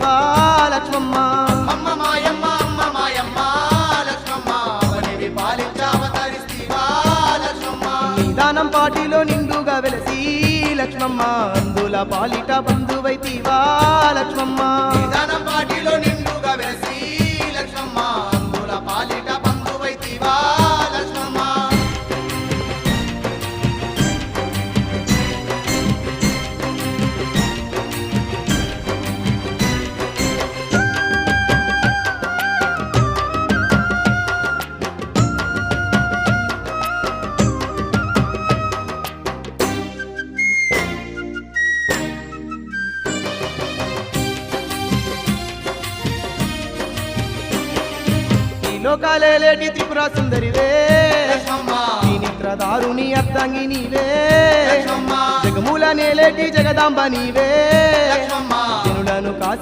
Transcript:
వెలసితివా లక్ష్మమ్మ. అమ్మ మాయమ్మ అమ్మ మాయమ్మ లక్ష్మమ్మ అవనివి పాలించావతరిస్తివా లక్ష్మమ్మ. నిదానం పాటిలో నిండుగా వెలసి లక్ష్మమ్మ అందుల పాలిట బంధువైతివా లక్ష్మమ్మ. నిదానం పాటిలో నిండుగా వెలసి లక్ష్మమ్మ అందుల పాలిట బంధువైతివా లక్ష్మమ్మ. లోకాలేటి త్రిపుర సుందరివే లక్ష్మమ్మ నీ నిద్రదారుని అర్ధంగి నీవే లక్ష్మమ్మ జగమూల నేలేటి జగదాంబ నీవే లక్ష్మమ్మ జనులను కాసే